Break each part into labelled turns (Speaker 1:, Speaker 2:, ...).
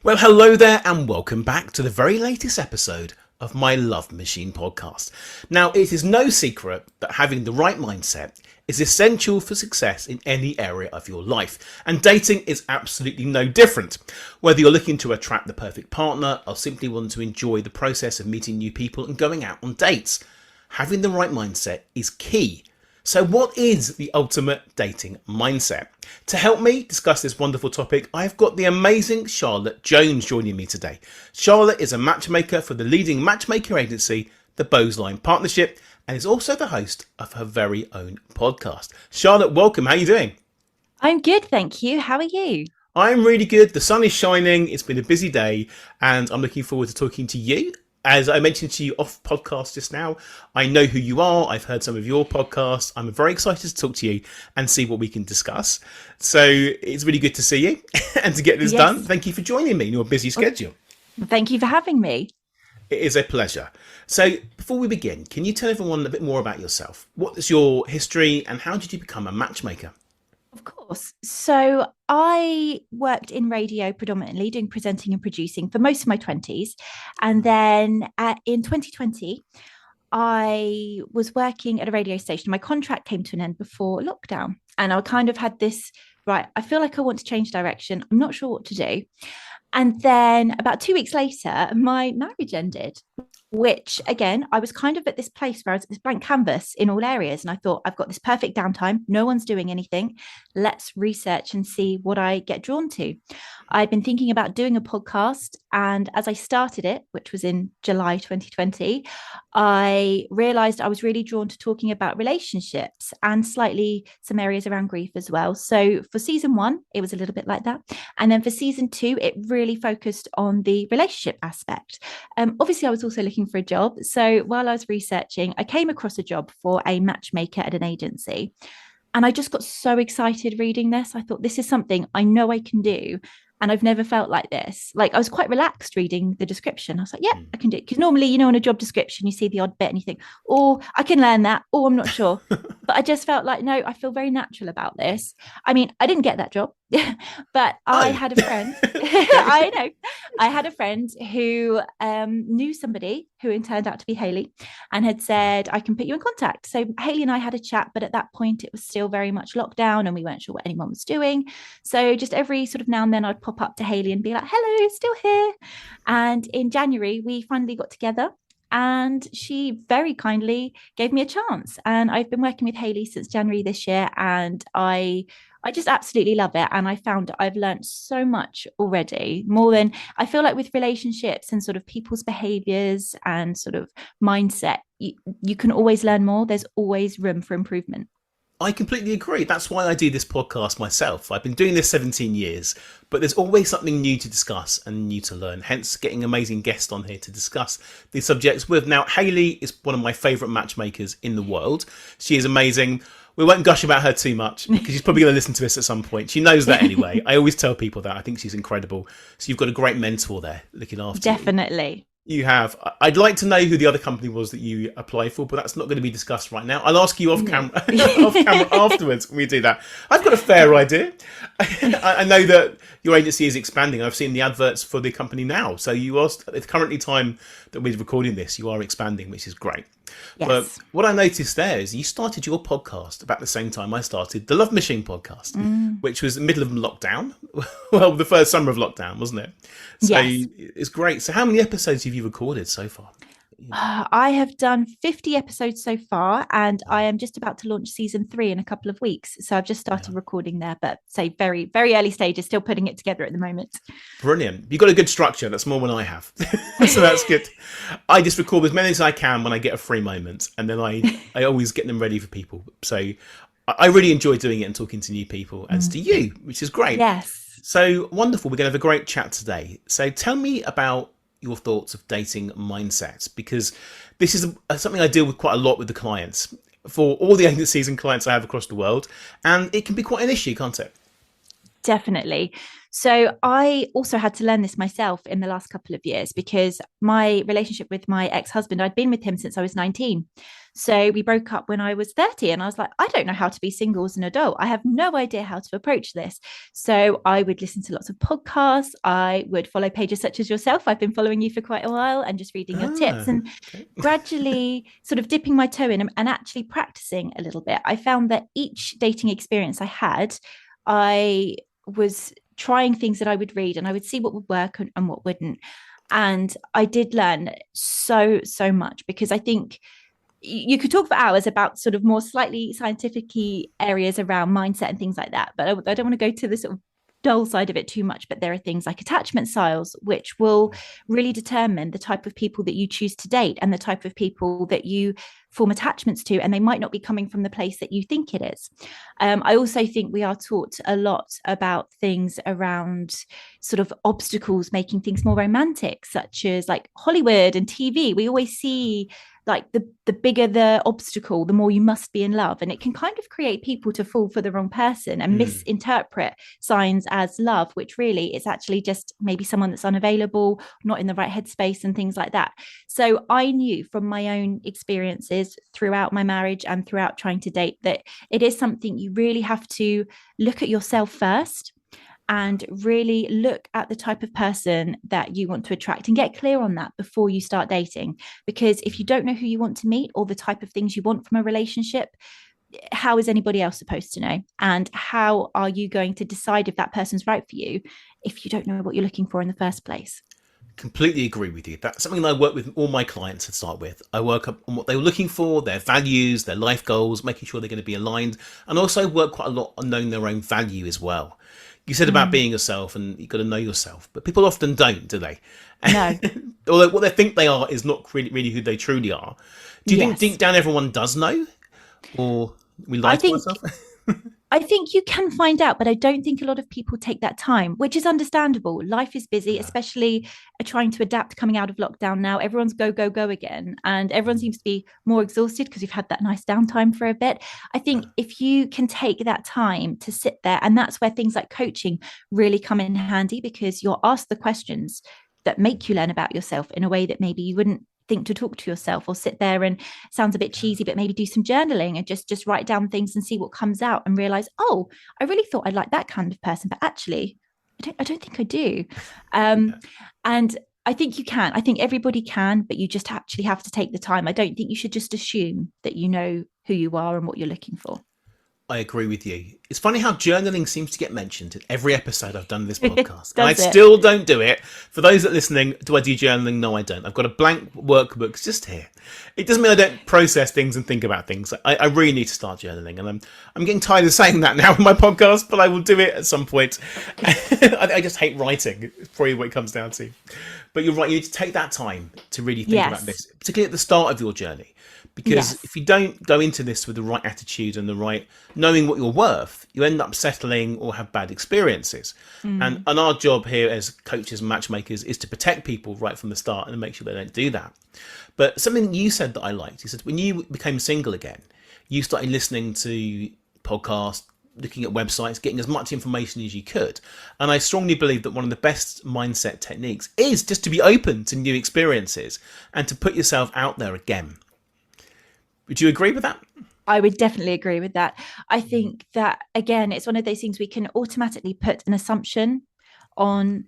Speaker 1: Well, hello there and welcome back to the very latest episode of my Love Machine podcast. Now, it is no secret that having the right mindset is essential for success in any area of your life, and dating is absolutely no different. Whether you're looking to attract the perfect partner or simply want to enjoy the process of meeting new people and going out on dates, having the right mindset is key. So what is the ultimate dating mindset? To help me discuss this wonderful topic, I've got the amazing Charlotte Jones joining me today. Charlotte is a matchmaker for the leading matchmaker agency, the Boseline Partnership, and is also the host of her very own podcast. Charlotte, welcome. How are you doing?
Speaker 2: I'm good, thank you. How are you?
Speaker 1: I'm really good. The sun is shining. It's been a busy day, and I'm looking forward to talking to you. As I mentioned to you off podcast just now, I know who you are. I've heard some of your podcasts. I'm very excited to talk to you and see what we can discuss. So it's really good to see you and to get this done. Thank you for joining me in your busy schedule.
Speaker 2: Thank you for having me.
Speaker 1: It is a pleasure. So before we begin, can you tell everyone a bit more about yourself? What is your history and how did you become a matchmaker?
Speaker 2: Of course. So I worked in radio predominantly, doing presenting and producing for most of my 20s. And then in 2020, I was working at a radio station. My contract came to an end before lockdown. And I kind of had this, right, I feel like I want to change direction. I'm not sure what to do. And then about 2 weeks later, my marriage ended, which again, I was kind of at this place where I was at this blank canvas in all areas. And I thought, I've got this perfect downtime. No one's doing anything. Let's research and see what I get drawn to. I'd been thinking about doing a podcast. And as I started it, which was in July 2020, I realized I was really drawn to talking about relationships and slightly some areas around grief as well. So for season 1, it was a little bit like that. And then for season 2, it really focused on the relationship aspect. Obviously, I was also looking for a job. So while I was researching, I came across a job for a matchmaker at an agency. And I just got so excited reading this. I thought, this is something I know I can do. And I've never felt like this. Like, I was quite relaxed reading the description. I was like, yeah, I can do it. Because normally, on a job description, you see the odd bit and you think, oh, I can learn that. Oh, I'm not sure. But I just felt like, no, I feel very natural about this. I mean, I didn't get that job, but I had a friend. I know. I had a friend who knew somebody who turned out to be Hayley and had said, I can put you in contact. So Hayley and I had a chat, but at that point it was still very much lockdown and we weren't sure what anyone was doing. So just every sort of now and then I'd pop up to Hayley and be like, hello, still here. And in January, we finally got together. And she very kindly gave me a chance. And I've been working with Hayley since January this year. And I just absolutely love it. And I found I've learned so much already, more than I feel like with relationships and sort of people's behaviors and sort of mindset, you can always learn more. There's always room for improvement.
Speaker 1: I completely agree. That's why I do this podcast myself. I've been doing this 17 years, but there's always something new to discuss and new to learn. Hence, getting amazing guests on here to discuss these subjects with. Now, Hayley is one of my favourite matchmakers in the world. She is amazing. We won't gush about her too much because she's probably going to listen to this at some point. She knows that anyway. I always tell people that. I think she's incredible. So you've got a great mentor there looking after you.
Speaker 2: Definitely.
Speaker 1: You have. I'd like to know who the other company was that you applied for, but that's not going to be discussed right now. I'll ask you off camera, off camera afterwards when we do that. I've got a fair idea. I know that your agency is expanding. I've seen the adverts for the company now. So you are, at the currently time that we're recording this, you are expanding, which is great.
Speaker 2: Yes.
Speaker 1: But what I noticed there is you started your podcast about the same time I started the Love Machine podcast, which was the middle of lockdown. Well, the first summer of lockdown, wasn't it? So
Speaker 2: Yes.
Speaker 1: it's great. So how many episodes have you recorded so far?
Speaker 2: I have done 50 episodes so far, and I am just about to launch season 3 in a couple of weeks. So I've just started recording there, but say very, very early stages, still putting it together at the moment.
Speaker 1: Brilliant. You've got a good structure. That's more than I have. So that's good. I just record as many as I can when I get a free moment, and then I always get them ready for people. So I really enjoy doing it and talking to new people, as do you, which is great.
Speaker 2: Yes.
Speaker 1: So wonderful. We're going to have a great chat today. So tell me about your thoughts of dating mindsets, because this is something I deal with quite a lot with the clients for all the agencies and clients I have across the world, and it can be quite an issue, can't it?
Speaker 2: Definitely. So I also had to learn this myself in the last couple of years, because my relationship with my ex-husband, I'd been with him since I was 19. So we broke up when I was 30, and I was like, I don't know how to be single as an adult. I have no idea how to approach this. So I would listen to lots of podcasts. I would follow pages such as yourself. I've been following you for quite a while and just reading your tips, and
Speaker 1: Okay.
Speaker 2: gradually sort of dipping my toe in and actually practicing a little bit. I found that each dating experience I had, I was trying things that I would read, and I would see what would work and what wouldn't. And I did learn so much, because I think you could talk for hours about sort of more slightly scientific areas around mindset and things like that, but I don't want to go to the sort of dull side of it too much. But there are things like attachment styles, which will really determine the type of people that you choose to date and the type of people that you form attachments to, and they might not be coming from the place that you think it is. I also think we are taught a lot about things around sort of obstacles making things more romantic, such as like Hollywood and TV. We always see like the bigger the obstacle, the more you must be in love, and it can kind of create people to fall for the wrong person and misinterpret signs as love, which really is actually just maybe someone that's unavailable, not in the right headspace, and things like that. So I knew from my own experiences throughout my marriage and throughout trying to date that it is something you really have to look at yourself first, and really look at the type of person that you want to attract and get clear on that before you start dating. Because if you don't know who you want to meet or the type of things you want from a relationship, how is anybody else supposed to know? And how are you going to decide if that person's right for you if you don't know what you're looking for in the first place?
Speaker 1: Completely agree with you. That's something that I work with all my clients to start with. I work up on what they were looking for, their values, their life goals, making sure they're going to be aligned, and also work quite a lot on knowing their own value as well. You said about being yourself, and you've got to know yourself, but people often don't, do they?
Speaker 2: No.
Speaker 1: Although what they think they are is not really who they truly are. Do you think
Speaker 2: Yes.
Speaker 1: deep down everyone does know, or we lie
Speaker 2: I
Speaker 1: to
Speaker 2: think
Speaker 1: ourselves?
Speaker 2: I think you can find out, but I don't think a lot of people take that time, which is understandable. Life is busy, especially trying to adapt coming out of lockdown now. Everyone's go, go, go again. And everyone seems to be more exhausted because you've had that nice downtime for a bit. I think if you can take that time to sit there, and that's where things like coaching really come in handy, because you're asked the questions that make you learn about yourself in a way that maybe you wouldn't think to talk to yourself, or sit there and sounds a bit cheesy, but maybe do some journaling and just write down things and see what comes out, and realize, oh, I really thought I'd like that kind of person, but actually I don't think I do. And I think you can. I think everybody can, but you just actually have to take the time. I don't think you should just assume that you know who you are and what you're looking for.
Speaker 1: I agree with you. It's funny how journaling seems to get mentioned in every episode I've done this podcast. And I
Speaker 2: Does it?
Speaker 1: still don't do it. For those that are listening, do I do journaling? No, I don't. I've got a blank workbook just here. It doesn't mean I don't process things and think about things. I really need to start journaling. And I'm getting tired of saying that now in my podcast, but I will do it at some point. I just hate writing. It's probably what it comes down to. But you're right. You need to take that time to really think about this, particularly at the start of your journey. Because if you don't go into this with the right attitude and the right knowing what you're worth, you end up settling or have bad experiences. And our job here as coaches and matchmakers is to protect people right from the start and make sure they don't do that. But something you said that I liked, you said when you became single again, you started listening to podcasts, looking at websites, getting as much information as you could. And I strongly believe that one of the best mindset techniques is just to be open to new experiences and to put yourself out there again. Would you agree with that?
Speaker 2: I would definitely agree with that. I think that, again, it's one of those things we can automatically put an assumption on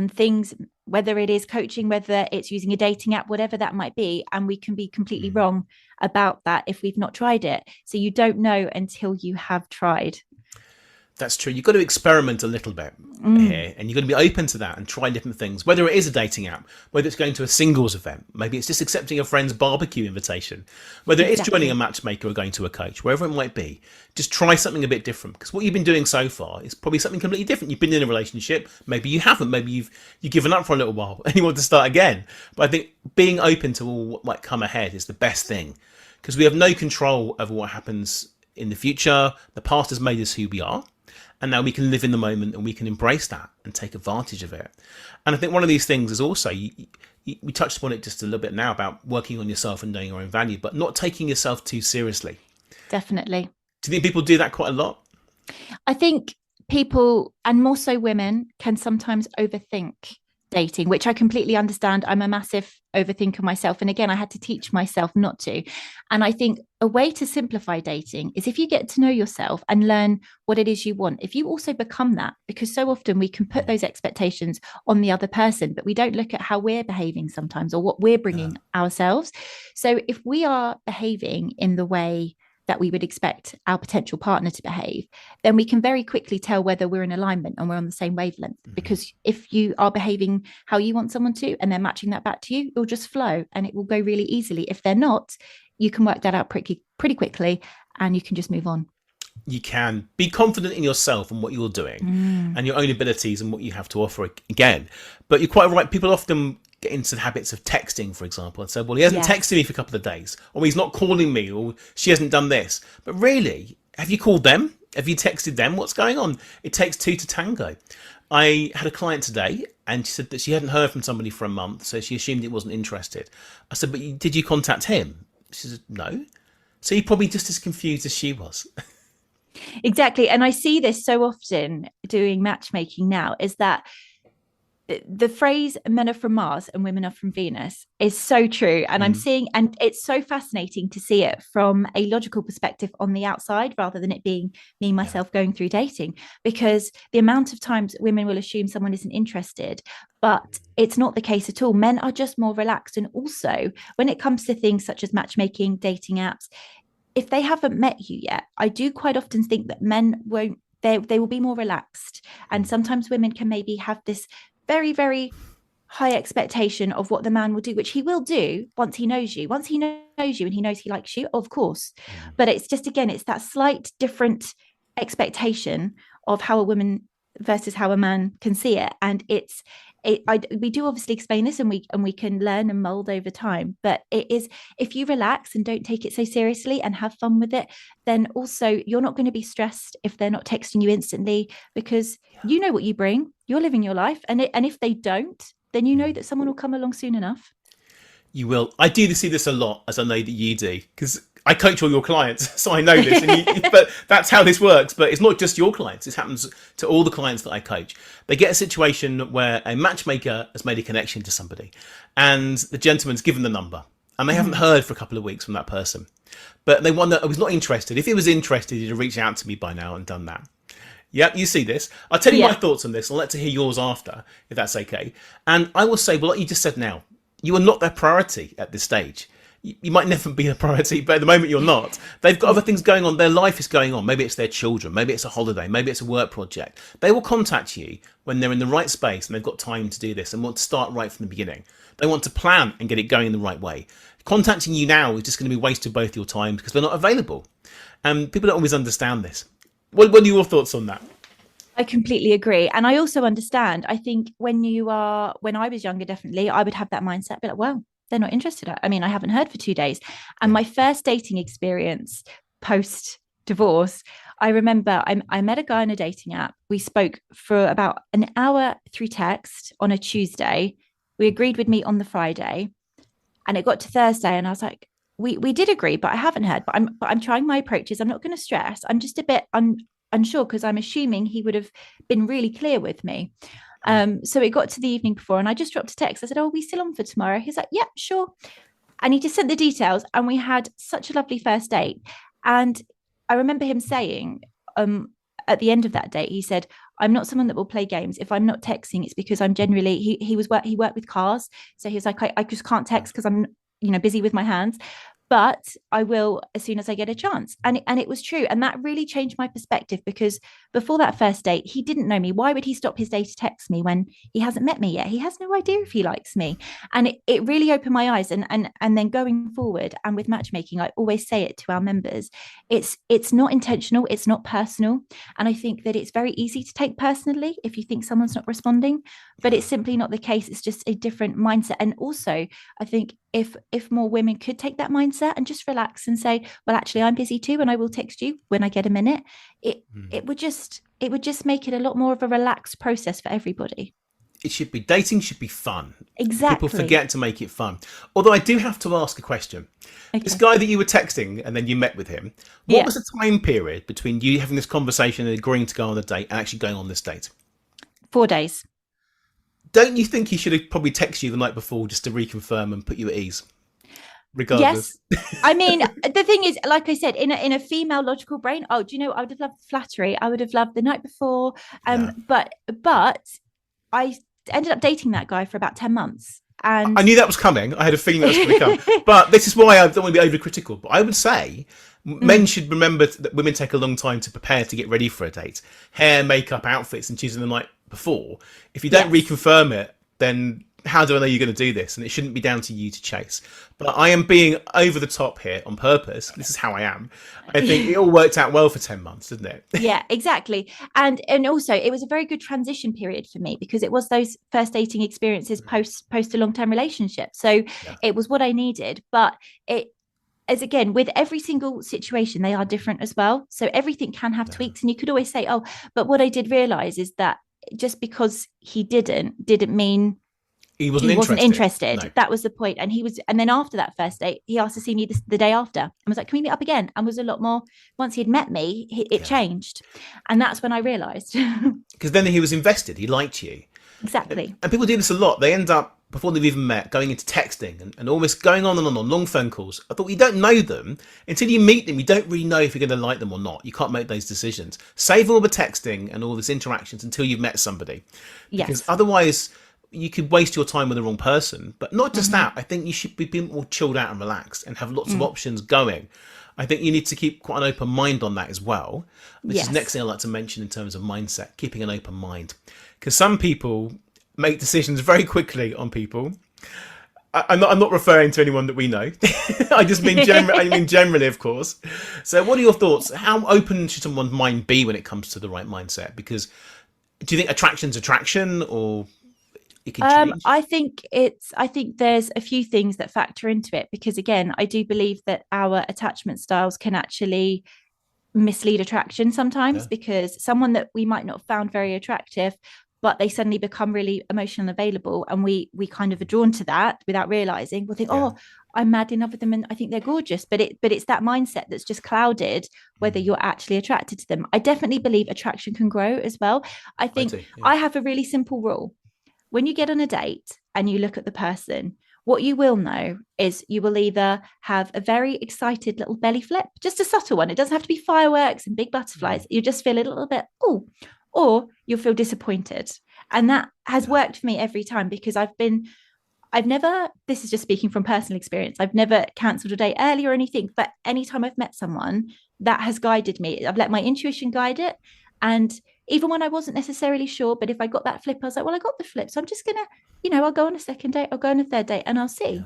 Speaker 2: things, whether it is coaching, whether it's using a dating app, whatever that might be, and we can be completely wrong about that if we've not tried it. So you don't know until you have tried.
Speaker 1: That's true. You've got to experiment a little bit here, and you've got to be open to that and try different things, whether it is a dating app, whether it's going to a singles event, maybe it's just accepting a friend's barbecue invitation, whether it's joining a matchmaker or going to a coach, wherever it might be. Just try something a bit different, because what you've been doing so far is probably something completely different. You've been in a relationship, maybe you haven't, maybe you've given up for a little while and you want to start again. But I think being open to all what might come ahead is the best thing, because we have no control over what happens in the future. The past has made us who we are. And now we can live in the moment and we can embrace that and take advantage of it. And I think one of these things is also, we touched upon it just a little bit now about working on yourself and knowing your own value, but not taking yourself too seriously.
Speaker 2: Definitely.
Speaker 1: Do you think people do that quite a lot?
Speaker 2: I think people, and more so women, can sometimes overthink dating, which I completely understand. I'm a massive overthinker myself. And again, I had to teach myself not to. And I think a way to simplify dating is if you get to know yourself and learn what it is you want, if you also become that, because so often we can put those expectations on the other person, but we don't look at how we're behaving sometimes or what we're bringing ourselves. So if we are behaving in the way that we would expect our potential partner to behave, then we can very quickly tell whether we're in alignment and we're on the same wavelength. Because if you are behaving how you want someone to and they're matching that back to you, it'll just flow and it will go really easily. If they're not, you can work that out pretty quickly and you can just move on.
Speaker 1: You can be confident in yourself and what you're doing and your own abilities and what you have to offer again. But you're quite right. People often get into the habits of texting, for example, and say, well, he hasn't texted me for a couple of days, or he's not calling me, or she hasn't done this. But really, have you called them? Have you texted them? What's going on? It takes two to tango. I had a client today and she said that she hadn't heard from somebody for a month, so she assumed it wasn't interested. I said, but did you contact him? She said, no. So you're probably just as confused as she was.
Speaker 2: Exactly. And I see this so often doing matchmaking now, is that the phrase men are from Mars and women are from Venus is so true. And I'm seeing, and it's so fascinating to see it from a logical perspective on the outside rather than it being me, myself going through dating, because the amount of times women will assume someone isn't interested, but it's not the case at all. Men are just more relaxed. And also when it comes to things such as matchmaking, dating apps, if they haven't met you yet, I do quite often think that men won't, they will be more relaxed. And sometimes women can maybe have this very, very high expectation of what the man will do, which he will do once he knows you. Once he knows you and he knows he likes you, of course. But it's just, again, it's that slight different expectation of how a woman versus how a man can see it. And we do obviously explain this and we can learn and mold over time, but it is, if you relax and don't take it so seriously and have fun with it, then also you're not going to be stressed if they're not texting you instantly, because you know what you bring, you're living your life. And if they don't, then you know that someone will come along soon enough.
Speaker 1: You will. I do see this a lot, as I know that you do, because I coach all your clients, so I know this. But that's how this works. But it's not just your clients. This happens to all the clients that I coach. They get a situation where a matchmaker has made a connection to somebody, and the gentleman's given the number, and they haven't heard for a couple of weeks from that person. But they wonder, I was not interested. If he was interested, he'd have reached out to me by now and done that. Yep, you see this. I'll tell you my thoughts on this. I'll let to hear yours after, if that's okay. And I will say, well, like you just said now, you are not their priority at this stage. You might never be a priority, but at the moment you're not. They've got other things going on. Their life is going on. Maybe it's their children. Maybe it's a holiday. Maybe it's a work project. They will contact you when they're in the right space and they've got time to do this and want to start right from the beginning. They want to plan and get it going in the right way. Contacting you now is just going to be wasted both your time because they're not available. And people don't always understand this. What are your thoughts on that?
Speaker 2: I completely agree. And I also understand, I think when I was younger, definitely, I would have that mindset, be like, well, they're not interested. I mean, I haven't heard for 2 days. And my first dating experience post divorce, I remember I met a guy on a dating app. We spoke for about an hour through text on a Tuesday. We agreed we'd meet on the Friday, and it got to Thursday and I was like, we did agree, but I haven't heard, but I'm trying my approaches. I'm not going to stress. I'm just a bit unsure because I'm assuming he would have been really clear with me. So it got to the evening before and I just dropped a text. I said, oh, are we still on for tomorrow? He's like, yeah, sure. And he just sent the details and we had such a lovely first date. And I remember him saying at the end of that date, he said, I'm not someone that will play games. If I'm not texting, it's because I'm generally, he worked with cars. So he was like, I just can't text because I'm, busy with my hands. But I will as soon as I get a chance. And it was true. And that really changed my perspective because before that first date, he didn't know me. Why would he stop his day to text me when he hasn't met me yet? He has no idea if he likes me. And it really opened my eyes. And then going forward and with matchmaking, I always say it to our members. It's not intentional. It's not personal. And I think that it's very easy to take personally if you think someone's not responding, but it's simply not the case. It's just a different mindset. And also, I think if more women could take that mindset and just relax and say, well, actually, I'm busy too, and I will text you when I get a minute, it would just make it a lot more of a relaxed process for everybody.
Speaker 1: it should be, dating should be fun. People
Speaker 2: Exactly.
Speaker 1: forget to make it fun. Although I do have to ask a question. This
Speaker 2: Okay.
Speaker 1: guy that you were texting and then you met with him, what
Speaker 2: Yeah.
Speaker 1: was the time period between you having this conversation and agreeing to go on a date and actually going on this date?
Speaker 2: 4 days.
Speaker 1: Don't you think he should have probably texted you the night before just to reconfirm and put you at ease, regardless?
Speaker 2: Yes. I mean, the thing is, like I said, in a female logical brain, oh, do you know, I would have loved flattery. I would have loved the night before.
Speaker 1: Yeah.
Speaker 2: But I ended up dating that guy for about 10 months.
Speaker 1: I
Speaker 2: And
Speaker 1: knew that was coming. I had a feeling that was going to come. But this is why I don't want to be overcritical. But I would say men should remember that women take a long time to prepare to get ready for a date. Hair, makeup, outfits, and choosing the night before. If you don't
Speaker 2: yes.
Speaker 1: reconfirm it, then how do I know you're going to do this? And it shouldn't be down to you to chase. But I am being over the top here on purpose. This is how I am. I think it all worked out well for 10 months, didn't it?
Speaker 2: Yeah, exactly. And also it was a very good transition period for me because it was those first dating experiences post a long-term relationship. So
Speaker 1: Yeah.
Speaker 2: it was what I needed. But it as again with every single situation, they are different as well. So everything can have tweaks. And you could always say, oh, but what I did realize is that just because he didn't mean
Speaker 1: He wasn't
Speaker 2: he wasn't
Speaker 1: interested.
Speaker 2: interested.
Speaker 1: No.
Speaker 2: That was the point. And then after that first date, he asked to see me the day after and was like, can we meet up again? And was a lot more, once he'd met me, it
Speaker 1: Yeah.
Speaker 2: changed. And that's when I realized.
Speaker 1: Because then he was invested. He liked you.
Speaker 2: Exactly.
Speaker 1: And people do this a lot. They end up, before they've even met, going into texting and almost going on and on, long phone calls. I thought you don't know them. Until you meet them, you don't really know if you're going to like them or not. You can't make those decisions. Save all the texting and all this interactions until you've met somebody. Because
Speaker 2: Yes.
Speaker 1: otherwise, you could waste your time with the wrong person. But not just that. I think you should be a bit more chilled out and relaxed and have lots of options going. I think you need to keep quite an open mind on that as well, which is the next thing I'd like to mention in terms of mindset, keeping an open mind. Because some people make decisions very quickly on people. I'm not referring to anyone that we know. I just mean generally, of course. So what are your thoughts? How open should someone's mind be when it comes to the right mindset? Because do you think attraction's attraction, or it can change?
Speaker 2: I think there's a few things that factor into it because again, I do believe that our attachment styles can actually mislead attraction sometimes
Speaker 1: Yeah.
Speaker 2: because someone that we might not have found very attractive, but they suddenly become really emotional and available, and we kind of are drawn to that without realizing. We'll think,
Speaker 1: Yeah.
Speaker 2: oh, I'm madly in love with them and I think they're gorgeous, but it's that mindset that's just clouded whether you're actually attracted to them. I definitely believe attraction can grow as well. I
Speaker 1: I
Speaker 2: think
Speaker 1: do. Yeah.
Speaker 2: I have a really simple rule. When you get on a date and you look at the person, what you will know is you will either have a very excited little belly flip, just a subtle one. It doesn't have to be fireworks and big butterflies. You just feel a little bit, oh, or you'll feel disappointed. And that has worked for me every time because I've never, this is just speaking from personal experience, I've never cancelled a date early or anything, but anytime I've met someone, that has guided me. I've let my intuition guide it. And even when I wasn't necessarily sure, but if I got that flip, I was like, well, I got the flip. So I'm just going to, I'll go on a second date, I'll go on a third date and I'll see.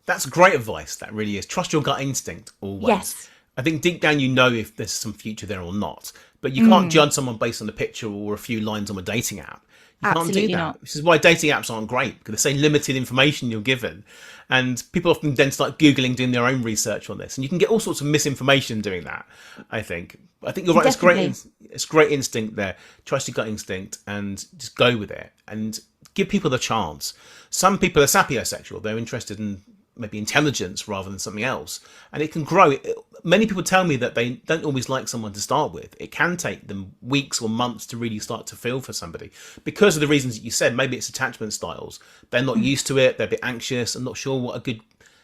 Speaker 1: That's great advice. That really is. Trust your gut instinct always.
Speaker 2: Yes.
Speaker 1: I think deep down you know if there's some future there or not, but you can't judge someone based on a picture or a few lines on a dating app. You
Speaker 2: Absolutely
Speaker 1: can't do that.
Speaker 2: not.
Speaker 1: This is why dating apps aren't great, because they're so limited information you're given. And people often then start Googling, doing their own research on this. And you can get all sorts of misinformation doing that, I think. I think you're right.
Speaker 2: Definitely.
Speaker 1: It's great instinct there. Trust your gut instinct and just go with it and give people the chance. Some people are sapiosexual. They're interested in maybe intelligence rather than something else, and it can grow. Many people tell me that they don't always like someone to start with. It can take them weeks or months to really start to feel for somebody because of the reasons that you said. Maybe it's attachment styles. They're not used to it. They're a bit anxious and not sure what a good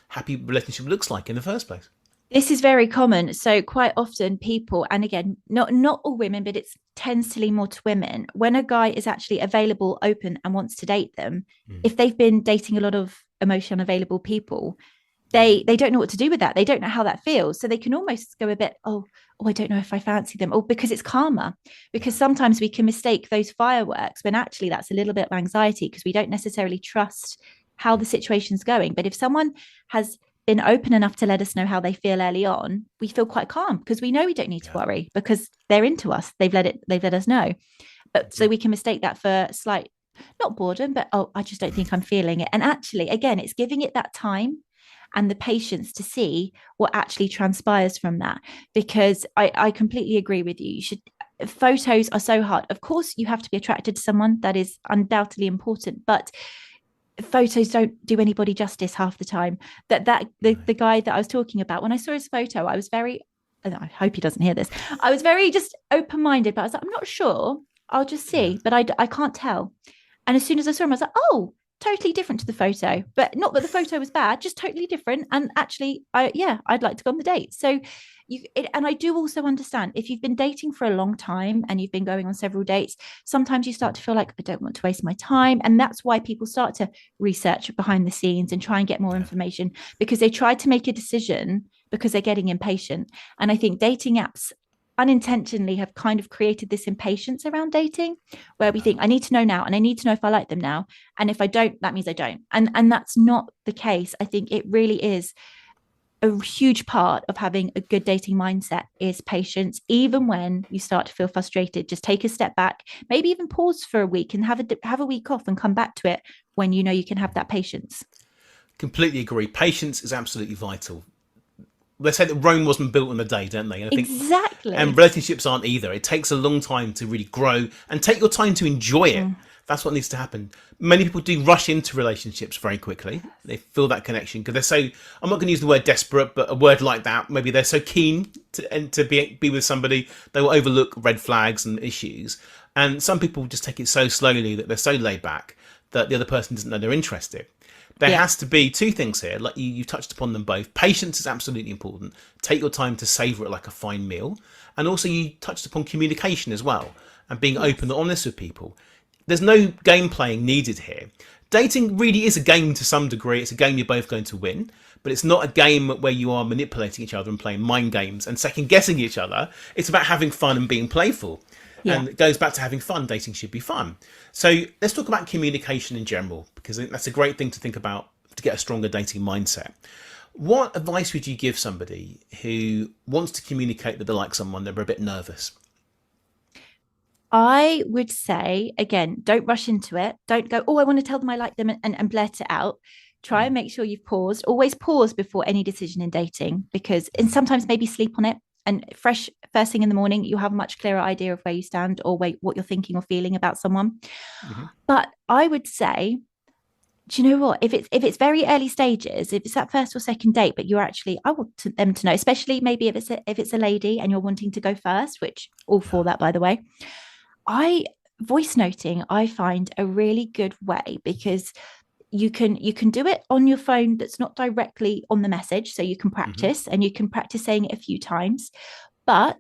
Speaker 1: happy relationship looks like in the first place.
Speaker 2: This is very common. So quite often people, and again, not all women, but it tends to lean more to women. When a guy is actually available, open, and wants to date them, if they've been dating a lot of emotionally unavailable people, they don't know what to do with that. They don't know how that feels. So they can almost go a bit, oh, I don't know if I fancy them. Or because it's calmer. Because sometimes we can mistake those fireworks when actually that's a little bit of anxiety because we don't necessarily trust how the situation's going. But if someone has been open enough to let us know how they feel early on, we feel quite calm because we know we don't need to worry because they're into us. They've let us know. But so we can mistake that for slight, not boredom, but I just don't think I'm feeling it. And actually, again, it's giving it that time and the patience to see what actually transpires from that. Because I completely agree with you. You should photos are so hard. Of course, you have to be attracted to someone. That is undoubtedly important, but photos don't do anybody justice half the time. The guy that I was talking about, when I saw his photo, I was very, and I hope he doesn't hear this, I was very just open-minded, but I was like, I'm not sure, I'll just see,
Speaker 1: Yeah.
Speaker 2: but I can't tell. And as soon as I saw him, I was like, oh, totally different to the photo. But not that the photo was bad, just totally different. And actually, I'd like to go on the date. So and I do also understand, if you've been dating for a long time and you've been going on several dates, sometimes you start to feel like, I don't want to waste my time. And that's why people start to research behind the scenes and try and get more information, because they try to make a decision because they're getting impatient. And I think dating apps unintentionally have kind of created this impatience around dating, where we think, I need to know now, and I need to know if I like them now, and if I don't, that means I don't. And that's not the case. I think it really is a huge part of having a good dating mindset is patience. Even when you start to feel frustrated, just take a step back, maybe even pause for a week and have a week off and come back to it when you know you can have that patience.
Speaker 1: Completely agree. Patience is absolutely vital. They say that Rome wasn't built in a day, don't they? And I think,
Speaker 2: Exactly.
Speaker 1: and relationships aren't either. It takes a long time to really grow, and take your time to enjoy it. That's what needs to happen. Many people do rush into relationships very quickly. They feel that connection because they're so, I'm not going to use the word desperate, but a word like that, maybe they're so keen to be with somebody, they will overlook red flags and issues. And some people just take it so slowly that they're so laid back that the other person doesn't know they're interested. There has to be two things here, like you touched upon them both. Patience is absolutely important. Take your time to savour it like a fine meal. And also you touched upon communication as well, and being open and honest with people. There's no game playing needed here. Dating really is a game to some degree. It's a game you're both going to win, but it's not a game where you are manipulating each other and playing mind games and second guessing each other. It's about having fun and being playful. And it goes back to having fun. Dating should be fun. So let's talk about communication in general, because I think that's a great thing to think about to get a stronger dating mindset. What advice would you give somebody who wants to communicate that they like someone, they're a bit nervous?
Speaker 2: I would say, again, don't rush into it. Don't go, oh, I want to tell them I like them, and blurt it out. Try and make sure you've paused. Always pause before any decision in dating, because, and sometimes maybe sleep on it. And first thing in the morning, you'll have a much clearer idea of where you stand, or what you're thinking or feeling about someone. But I would say, do you know what? If it's very early stages, if it's that first or second date, but you're actually, I want them to know, especially maybe if it's a lady and you're wanting to go first, which all for that, by the way. I Voice noting, I find a really good way, because you can do it on your phone that's not directly on the message, so you can practice, and you can practice saying it a few times, but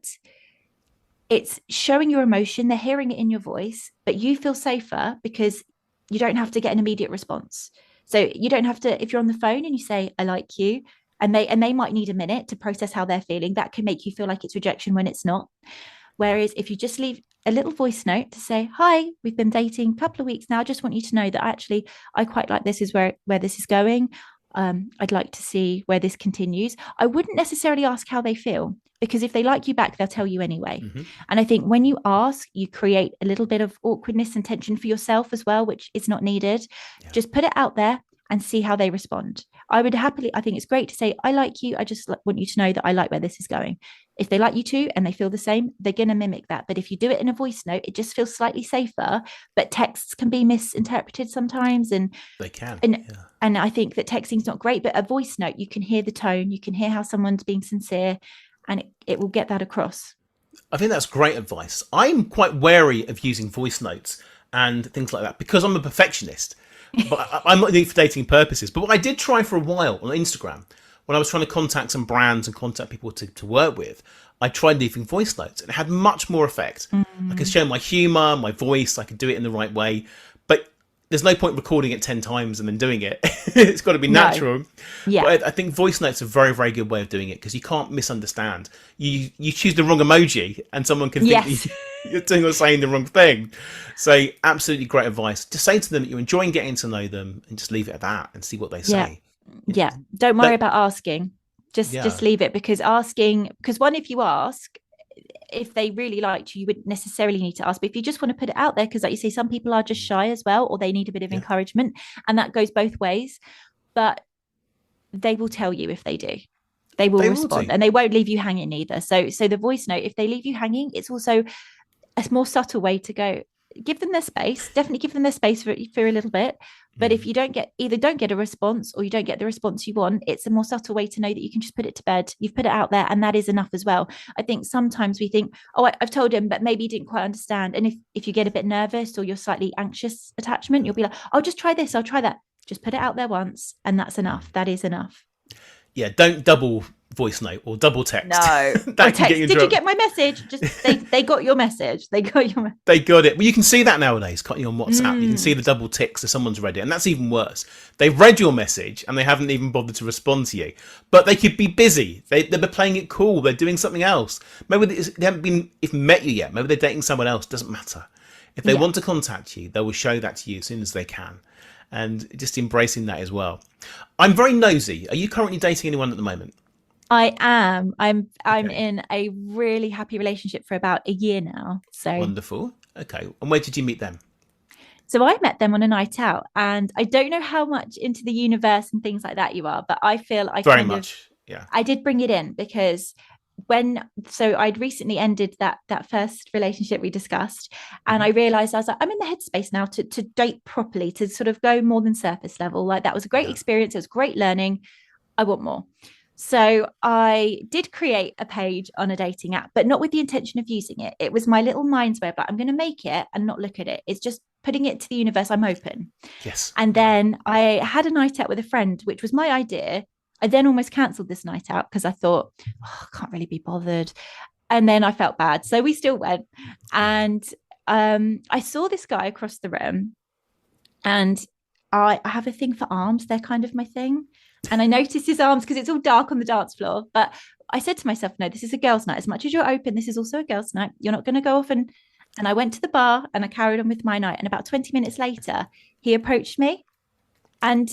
Speaker 2: it's showing your emotion. They're hearing it in your voice, but you feel safer because you don't have to get an immediate response. So you don't have to, if you're on the phone and you say I like you, and they might need a minute to process how they're feeling, that can make you feel like it's rejection when it's not. Whereas if you just leave a little voice note to say, hi, we've been dating a couple of weeks now, I just want you to know that actually I quite like this, is where this is going. I'd like to see where this continues. I wouldn't necessarily ask how they feel, because if they like you back, they'll tell you anyway. And I think when you ask, you create a little bit of awkwardness and tension for yourself as well, which is not needed. Just put it out there and see how they respond. I think it's great to say, I like you. I just want you to know that I like where this is going. If they like you too and they feel the same, they're going to mimic that. But if you do it in a voice note, it just feels slightly safer. But texts can be misinterpreted sometimes. And
Speaker 1: They can.
Speaker 2: and I think that texting is not great, but a voice note, you can hear the tone, you can hear how someone's being sincere, and it will get that across.
Speaker 1: I think that's great advice. I'm quite wary of using voice notes and things like that because I'm a perfectionist. But I'm not doing it for dating purposes. But what I did try for a while on Instagram, when I was trying to contact some brands and contact people to work with, I tried leaving voice notes, and it had much more effect. I could show my humour, my voice, I could do it in the right way. But there's no point recording it 10 times and then doing it. It's got to be natural.
Speaker 2: Yeah.
Speaker 1: But I think voice notes are a very, very good way of doing it, because you can't misunderstand. You choose the wrong emoji and someone can think you're doing or saying the wrong thing. So absolutely great advice. Just say to them that you're enjoying getting to know them, and just leave it at that and see what they say.
Speaker 2: Yeah. Don't worry about asking. Just leave it, because one, if you ask, if they really liked you, you wouldn't necessarily need to ask. But if you just want to put it out there, because like you say, some people are just shy as well, or they need a bit of encouragement, and that goes both ways. But they will tell you if they do. They will respond, and they won't leave you hanging either. So the voice note, if they leave you hanging, it's also a more subtle way to go. Give them their space. Definitely give them their space for a little bit. But if you don't get a response, or you don't get the response you want, it's a more subtle way to know that you can just put it to bed. You've put it out there, and that is enough as well. I think sometimes we think, oh, I've told him, but maybe he didn't quite understand. And if you get a bit nervous or you're slightly anxious attachment, you'll be like, I'll just try this, I'll try that. Just put it out there once, and that's enough. That is enough.
Speaker 1: Yeah, don't double voice note or double text.
Speaker 2: No.
Speaker 1: That can get you in
Speaker 2: Did
Speaker 1: trouble.
Speaker 2: you get my message? Just they got your message. They got your message.
Speaker 1: They got it. Well, you can see that nowadays, can't you, on WhatsApp? You can see the double ticks if someone's read it. And that's even worse. They've read your message and they haven't even bothered to respond to you. But they could be busy. They've been playing it cool. They're doing something else. Maybe they haven't been even met you yet. Maybe they're dating someone else. Doesn't matter. If they want to contact you, they will show that to you as soon as they can. And just embracing that as well. I'm very nosy. Are you currently dating anyone at the moment?
Speaker 2: I am. I'm in a really happy relationship for about a year now. So
Speaker 1: wonderful. Okay. And where did you meet them?
Speaker 2: So I met them on a night out, and I don't know how much into the universe and things like that you are, but I feel I did bring it in, because I'd recently ended that first relationship we discussed, and I realized I was like, I'm in the headspace now to date properly, to sort of go more than surface level. Like, that was a great experience. It was great learning. I want more. So I did create a page on a dating app, but not with the intention of using it. It was my little mind's way of like, I'm going to make it and not look at it. It's just putting it to the universe. I'm open.
Speaker 1: Yes.
Speaker 2: And then I had a night out with a friend, which was my idea. I then almost cancelled this night out because I thought, I can't really be bothered. And then I felt bad. So we still went. And I saw this guy across the room, and I have a thing for arms. They're kind of my thing. And I noticed his arms because it's all dark on the dance floor. But I said to myself, no, this is a girls' night. As much as you're open, this is also a girls' night. You're not going to go off. And I went to the bar and I carried on with my night. And about 20 minutes later, he approached me and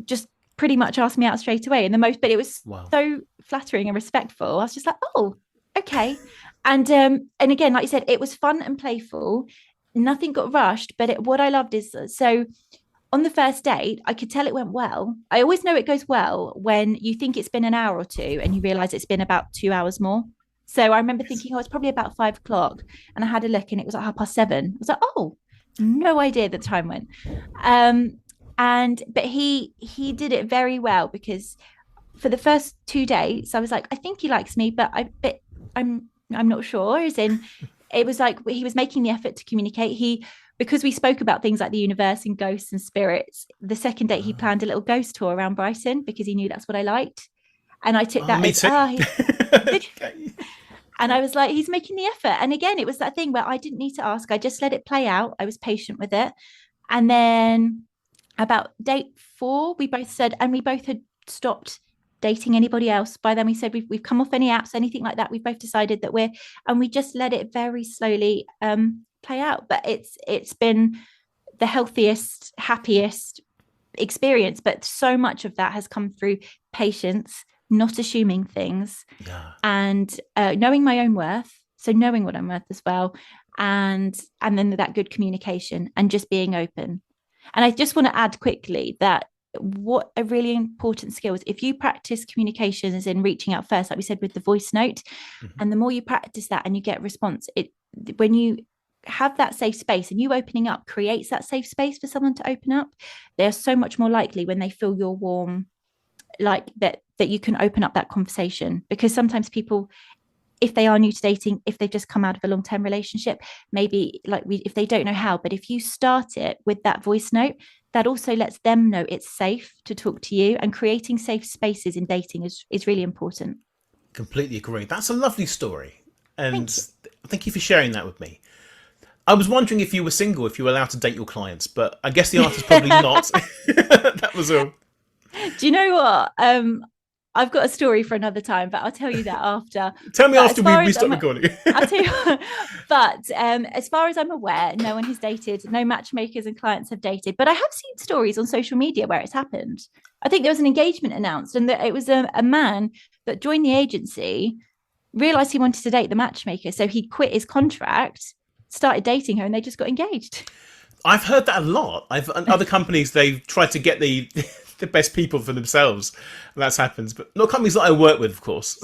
Speaker 2: just pretty much asked me out straight away. But it was so flattering and respectful. I was just like, oh, okay. And again, like you said, it was fun and playful. Nothing got rushed. But what I loved is, so on the first date, I could tell it went well. I always know it goes well when you think it's been an hour or two and you realize it's been about 2 hours more. So I remember thinking, it's probably about 5 o'clock. And I had a look and it was like 7:30. I was like, oh, no idea that the time went. But he did it very well, because for the first 2 dates, I was like, I think he likes me, but I'm not sure. As in, it was like he was making the effort to communicate. Because we spoke about things like the universe and ghosts and spirits, the second date he planned a little ghost tour around Brighton because he knew that's what I liked. And I took that as, okay. And I was like, he's making the effort. And again, it was that thing where I didn't need to ask. I just let it play out. I was patient with it. And then about date 4, we both had stopped dating anybody else. By then we said we've come off any apps, anything like that. We've both decided that we just let it very slowly play out. But it's been the healthiest, happiest experience. But so much of that has come through patience, not assuming things, and knowing my own worth. So knowing what I'm worth as well, and then that good communication and just being open. And I just want to add quickly that what a really important skill is, if you practice communication as in reaching out first, like we said with the voice note, and the more you practice that and you get a response, when you have that safe space and you opening up creates that safe space for someone to open up, they're so much more likely when they feel you're warm, like that you can open up that conversation. Because sometimes people, if they are new to dating, if they've just come out of a long-term relationship, maybe if they don't know how, but if you start it with that voice note, that also lets them know it's safe to talk to you. And creating safe spaces in dating is really important.
Speaker 1: Completely agree. That's a lovely story. And thank you for sharing that with me. I was wondering if you were single, if you were allowed to date your clients, but I guess the answer is probably not. That was all.
Speaker 2: Do you know what? I've got a story for another time, but I'll tell you that after.
Speaker 1: Tell me after we stop recording.
Speaker 2: I'll tell you. But as far as I'm aware, no one has dated, no matchmakers and clients have dated. But I have seen stories on social media where it's happened. I think there was an engagement announced, and that it was a man that joined the agency, realised he wanted to date the matchmaker. So he quit his contract, started dating her, and they just got engaged.
Speaker 1: I've heard that a lot. Other companies, they've tried to get the the best people for themselves, and that's happens. But not companies that I work with, of course.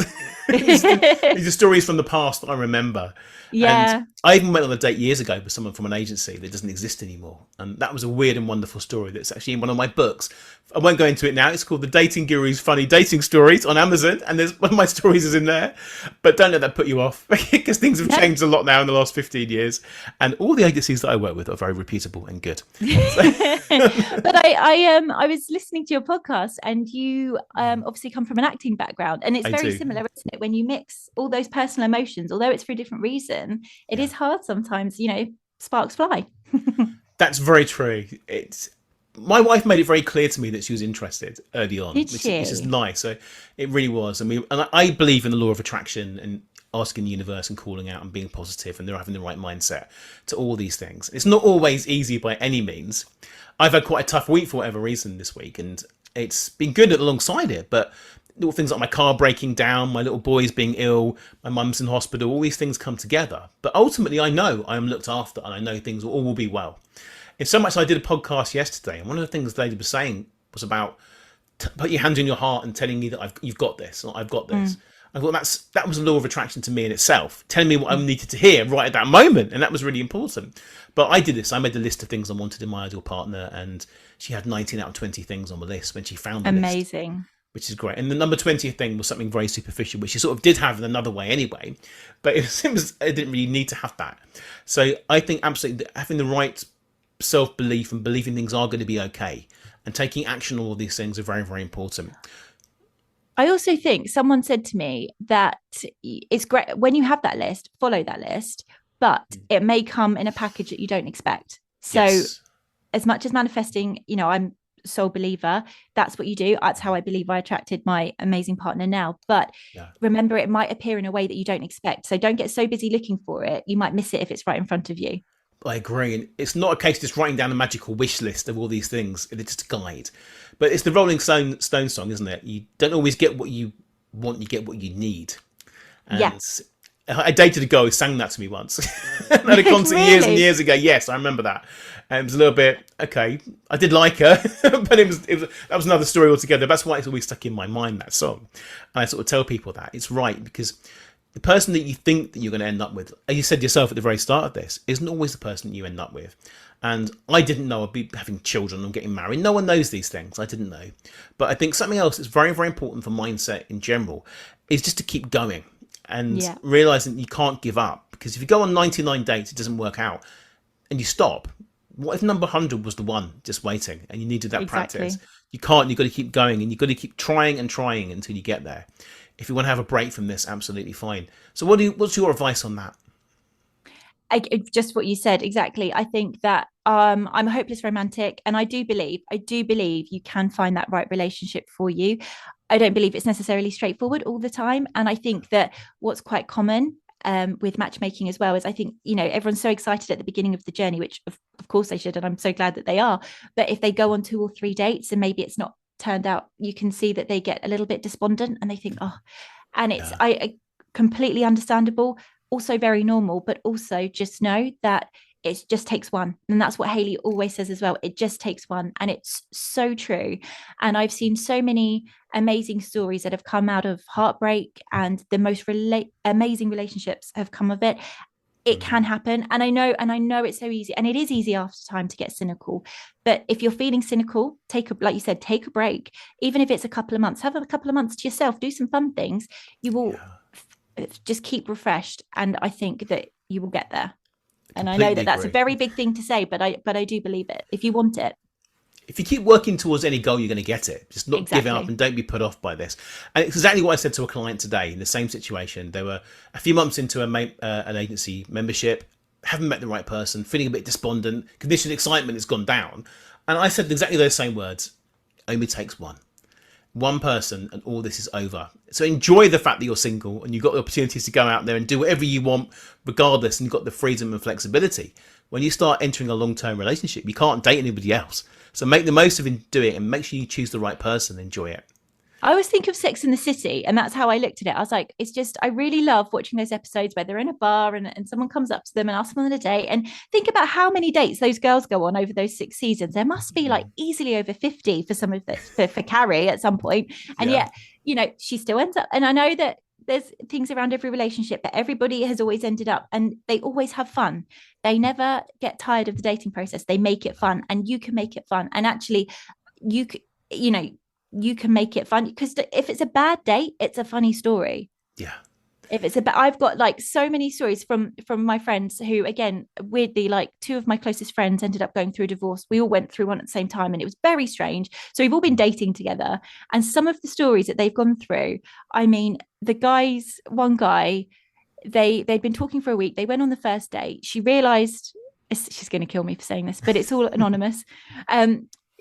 Speaker 1: these are stories from the past that I remember.
Speaker 2: Yeah.
Speaker 1: And I even went on a date years ago with someone from an agency that doesn't exist anymore. And that was a weird and wonderful story that's actually in one of my books. I won't go into it now. It's called The Dating Guru's Funny Dating Stories on Amazon. And there's one of my stories is in there. But don't let that put you off, because things have changed a lot now in the last 15 years. And all the agencies that I work with are very reputable and good.
Speaker 2: But I was listening to your podcast, and you obviously come from an acting background, and it's very similar, isn't it? When you mix all those personal emotions, although it's for a different reason, it is hard sometimes, sparks fly.
Speaker 1: That's very true. My wife made it very clear to me that she was interested early on, which is nice. So it really was. I mean, and I believe in the law of attraction and asking the universe and calling out and being positive, and they're having the right mindset to all these things. It's not always easy by any means. I've had quite a tough week for whatever reason this week, and it's been good alongside it. But little things like my car breaking down, my little boys being ill, my mum's in hospital, all these things come together. But ultimately, I know I am looked after, and I know things all will be well. In so much, I did a podcast yesterday, and one of the things the lady was saying was about put your hand in your heart and telling me that you've got this, or I've got this. I thought that was a law of attraction to me in itself, telling me what I needed to hear right at that moment, and that was really important. But I did this. I made a list of things I wanted in my ideal partner, and she had 19 out of 20 things on the list when she found the list.
Speaker 2: Amazing.
Speaker 1: Which is great. And the number 20th thing was something very superficial, which she sort of did have in another way anyway, but it didn't really need to have that. So I think absolutely having the right self-belief and believing things are going to be okay and taking action on all these things are very, very important.
Speaker 2: I also think someone said to me that it's great when you have that list, follow that list, but it may come in a package that you don't expect. So as much as manifesting, I'm sole believer, that's what you do. That's how I believe I attracted my amazing partner now. But remember, it might appear in a way that you don't expect. So don't get so busy looking for it. You might miss it if it's right in front of you.
Speaker 1: I agree. And it's not a case of just writing down a magical wish list of all these things. It's just a guide. But it's the Rolling Stone song, isn't it? You don't always get what you want, you get what you need. And I dated a girl who sang that to me once. At a concert years and years ago. Yes, I remember that. And it was a little bit, okay, I did like her, but that was another story altogether. That's why it's always stuck in my mind, that song. And I sort of tell people that. It's right, because the person that you think that you're going to end up with, as you said yourself at the very start of this, isn't always the person that you end up with. And I didn't know I'd be having children and getting married. No one knows these things. I didn't know. But I think something else that's very, very important for mindset in general is just to keep going and realizing you can't give up. Because if you go on 99 dates, it doesn't work out, and you stop. What if number 100 was the one just waiting and you needed that practice? You can't. You've got to keep going, and you've got to keep trying and trying until you get there. If you want to have a break from this, absolutely fine. So what's your advice on that?
Speaker 2: Just what you said, exactly. I think that I'm a hopeless romantic, and I do believe you can find that right relationship for you. I don't believe it's necessarily straightforward all the time. And I think that what's quite common with matchmaking as well is, I think, everyone's so excited at the beginning of the journey, which of course they should, and I'm so glad that they are. But if they go on 2 or 3 dates and maybe it's not turned out, you can see that they get a little bit despondent and they think, and it's I completely understandable, also very normal, but also just know that it just takes one. And that's what Hayley always says as well. It just takes one. And it's so true. And I've seen so many amazing stories that have come out of heartbreak, and the most amazing relationships have come of it. It can happen. And I know it's so easy, and it is easy after time to get cynical. But if you're feeling cynical, like you said, take a break. Even if it's a couple of months, have a couple of months to yourself, do some fun things. You will just keep refreshed. And I think that you will get there. And I know that that's a very big thing to say, but I do believe it. If you want it.
Speaker 1: If you keep working towards any goal, you're going to get it. Just not give up, and don't be put off by this. And it's exactly what I said to a client today in the same situation. They were a few months into an agency membership, haven't met the right person, feeling a bit despondent, conditioned excitement has gone down. And I said exactly those same words. Only takes one person, and all this is over. So enjoy the fact that you're single and you've got the opportunities to go out there and do whatever you want regardless, and you've got the freedom and flexibility. When you start entering a long-term relationship, you can't date anybody else. So make the most of it, do it, and make sure you choose the right person and enjoy it.
Speaker 2: I always think of Sex in the City, and that's how I looked at it. I was like, it's just, I really love watching those episodes where they're in a bar and someone comes up to them and asks them on a date. And think about how many dates those girls go on over those 6 seasons. There must be like easily over 50 for some of the, for Carrie at some point. And yet, you know, she still ends up. And I know that there's things around every relationship, but everybody has always ended up, and they always have fun. They never get tired of the dating process. They make it fun, and you can make it fun. And actually, you know, you can make it fun, because if it's a bad date, it's a funny story.
Speaker 1: Yeah.
Speaker 2: If it's I've got like so many stories from my friends who, again, weirdly, like two of my closest friends ended up going through a divorce. We all went through one at the same time, and it was very strange. So we've all been dating together, and some of the stories that they've gone through, I mean, one guy, they'd been talking for a week. They went on the first date. She realized, she's going to kill me for saying this, but it's all anonymous.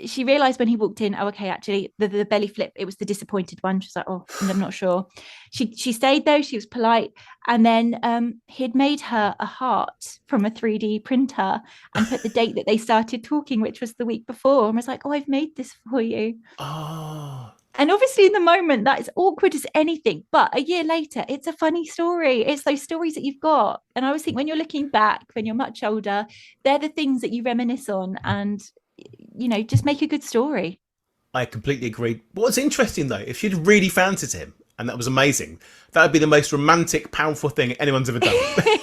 Speaker 2: She realized when he walked in, oh, okay, actually the belly flip, it was the disappointed one. She's like, oh, I'm not sure. She stayed though, she was polite. And then he'd made her a heart from a 3D printer and put the date that they started talking, which was the week before, and was like, oh, I've made this for you.
Speaker 1: Oh.
Speaker 2: And obviously in the moment that is awkward as anything, but a year later, it's a funny story. It's those stories that you've got. And I always think when you're looking back, when you're much older, they're the things that you reminisce on, and you know, just make a good story.
Speaker 1: I completely agree. What's interesting though, if she'd really fancied him and that was amazing, that would be the most romantic, powerful thing anyone's ever done.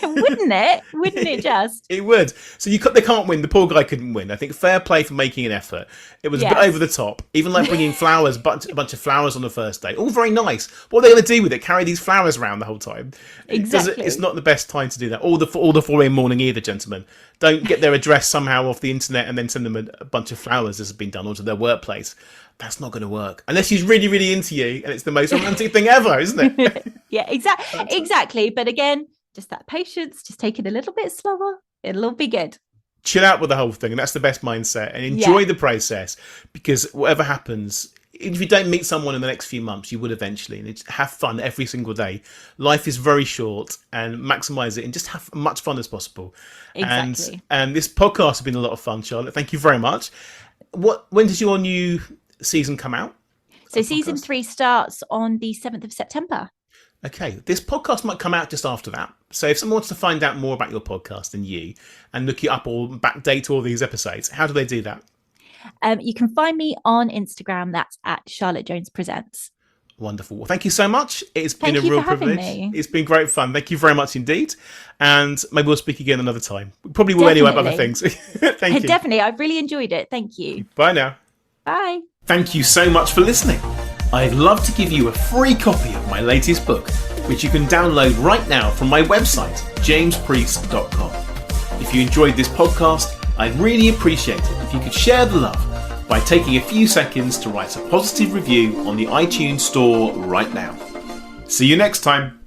Speaker 2: Wouldn't it? Wouldn't it just?
Speaker 1: It would. So they can't win. The poor guy couldn't win. I think fair play for making an effort. It was a bit over the top. Even like bringing flowers, a bunch of flowers on the first day. All very nice. What are they going to do with it? Carry these flowers around the whole time?
Speaker 2: Exactly.
Speaker 1: It's not the best time to do that. Or the 4 a.m. morning either, gentlemen. Don't get their address somehow off the internet and then send them a bunch of flowers as has been done onto their workplace. That's not going to work unless she's really, really into you, and it's the most romantic thing ever, isn't it?
Speaker 2: Yeah, exactly. But again, just that patience, just take it a little bit slower. It'll all be good.
Speaker 1: Chill out with the whole thing, and that's the best mindset. And enjoy the process, because whatever happens, if you don't meet someone in the next few months, you will eventually. And have fun every single day. Life is very short, and maximize it and just have as much fun as possible.
Speaker 2: Exactly.
Speaker 1: And this podcast has been a lot of fun, Charlotte. Thank you very much. When does your new season come out?
Speaker 2: So season 3 starts on the 7th of September.
Speaker 1: Okay, this podcast might come out just after that. So if someone wants to find out more about your podcast and you, and look you up or backdate all these episodes, how do they do that?
Speaker 2: You can find me on Instagram. That's at Charlotte Jones Presents.
Speaker 1: Wonderful. Well, thank you so much. It's been a real privilege.
Speaker 2: Me.
Speaker 1: It's been great fun. Thank you very much indeed. And maybe we'll speak again another time. We probably will anyway about other things. Thank you.
Speaker 2: Definitely. I've really enjoyed it. Thank you.
Speaker 1: Bye now.
Speaker 2: Bye.
Speaker 1: Thank you so much for listening. I'd love to give you a free copy of my latest book, which you can download right now from my website, jamespreece.com. If you enjoyed this podcast, I'd really appreciate it if you could share the love by taking a few seconds to write a positive review on the iTunes store right now. See you next time.